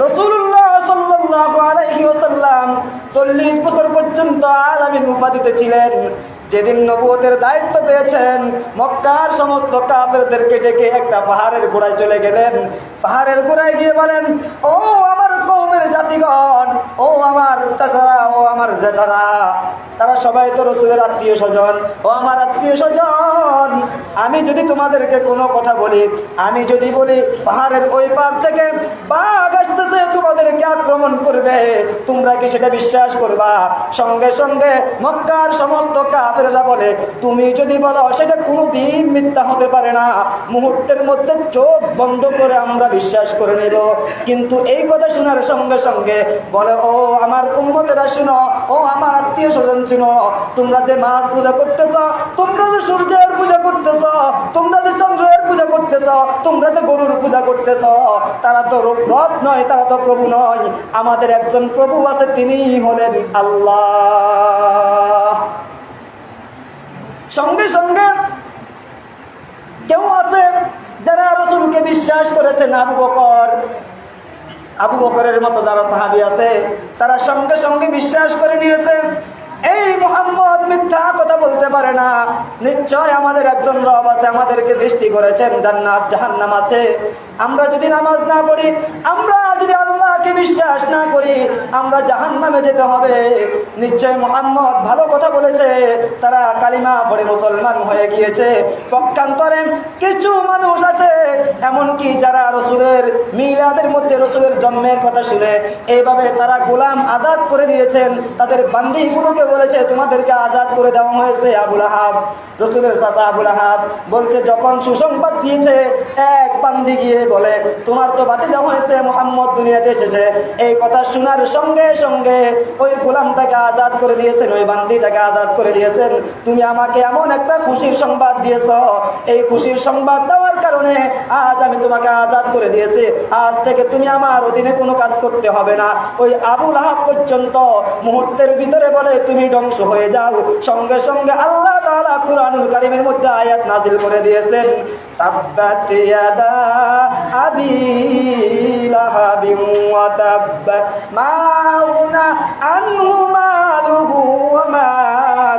রাসূলুল্লাহ সাল্লাল্লাহু আলাইহি ওয়াসাল্লাম 40 বছর পর্যন্ত আলামিন উপাধিতে ছিলেন। যেদিন নবুয়তের দায়িত্ব পেয়েছেন, মক্কার সমস্ত কাফেরদেরকে ডেকে একটা পাহাড়ের গোড়ায় চলে গেলেন। পাহাড়ের গোড়ায় গিয়ে বলেন, ও আমার কওমের জাতিগণ, ও আমার চাচারা, ও আমার জেঠারা, তারা সবাই তো রাসূলের আত্মীয় স্বজন, ও আমার আত্মীয় স্বজন, আমি যদি তোমাদেরকে কোনো কথা বলি, আমি যদি বলি পাহাড়ের ওই পার থেকে বাঘ আসতেছে তোমাদেরকে আক্রমণ করবে, তোমরা কি সেটা বিশ্বাস করবা? সঙ্গে সঙ্গে মক্কার সমস্ত কাফেররা বলে, তুমি যদি বলো সেটা কোনোদিন মিথ্যা হতে পারে না, মুহূর্তের মধ্যে চোখ বন্ধ করে আমরা বিশ্বাস করে নেব। কিন্তু এই কথা শোনার সঙ্গে সঙ্গে বলে, ও আমার উম্মতেরা শুনো, ও আমার আত্মীয় স্বজন শুনো, তোমরা যে মাছ পূজা করতেছ, তোমরা যে সূর্যের পূজা করতেছ, তোমরা যে চন্দ্রের পূজা করতেছ, তোমরা যে গরুর পূজা করতেছ, তারা তো রব নয়, তারা তো প্রভু নয়, আমাদের একজন প্রভু আছে, তিনি হলেন আল্লাহ। সঙ্গে সঙ্গে কেউ আছে যারা রাসূলকে বিশ্বাস করেছেন, আবু বকরের মতো যারা সাহাবী আছে, তারা সঙ্গে সঙ্গে বিশ্বাস করে নিয়েছে, এই মুহাম্মদ মিথ্যা কথা বলতে পারে না, নিশ্চয় আমাদের একজন রব আছে, আমাদেরকে সৃষ্টি করেছেন, জান্নাত জাহান্নাম আছে, আমরা যদি নামাজ না পড়ি, আমরা যদি আল্লাহকে বিশ্বাস না করি, আমরা জাহান্নামে যেতে হবে। নিশ্চয় মুহাম্মদ ভালো কথা বলেছে। তারা কালিমা পড়ে মুসলমান হয়ে গিয়েছে। পক্ষান্তরে কিছু মানুষ আছে এমনকি যারা রাসূলের মিলাদের মধ্যে রাসূলের জন্মের কথা শুনে এইভাবে তারা গোলাম আজাদ করে দিয়েছেন, তাদের বান্দীগুলোকে বলেছে তোমাদেরকে আজাদ করে দেওয়া হয়েছে। আবু লাহাব, রাসূলের চাচা আবু লাহাব বলছে, যখন সুসংবাদ দিয়েছে, এক বান্দি গিয়ে বলে, তোমার তো ভাতিজা হয়েছে, মুহাম্মদ দুনিয়াতে এসেছে। এই কথা শোনার সঙ্গে সঙ্গে ওই গোলামটাকে আজাদ করে দিয়েছেন, ওই বান্দিটাকে আজাদ করে দিয়েছেন। তুমি আমাকে এমন একটা খুশির সংবাদ দিয়েছ, এই খুশির সংবাদ দেওয়ার কারণে আজ আমি তোমাকে আজাদ করে দিয়েছি, আজ থেকে তুমি আমার অধীনে কোনো কাজ করতে হবে না। ওই আবু লাহাব পর্যন্ত মুহূর্তের ভিতরে বলে তুমি ধ্বংস হয়ে যাও। সঙ্গে সঙ্গে আল্লাহ তাআলা কুরআনুল কারীমের মধ্যে আয়াত নাযিল করে দিয়েছেন, তাব্বাত ইয়াদা আবি লাহাবিন ওয়া তাব মা আগনা আনহু মালুহু ওয়া মা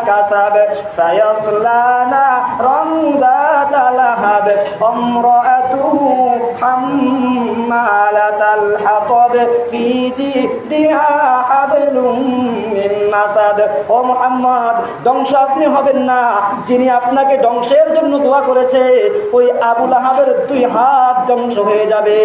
কাসাব সায়াসলা নারান যাতা লাহাব আমরাতুহু হাম্মালাতাল হাতাব ফি জিদিহা হাবলুম মিন মাসাদ। ও মুহাম্মদ, ধ্বংস আপনি হবেন না, যিনি আপনাকে ধ্বংসের জন্য দোয়া করেছে ওই আবু লাহাবের 2 হাত ধ্বংস হয়ে যাবে।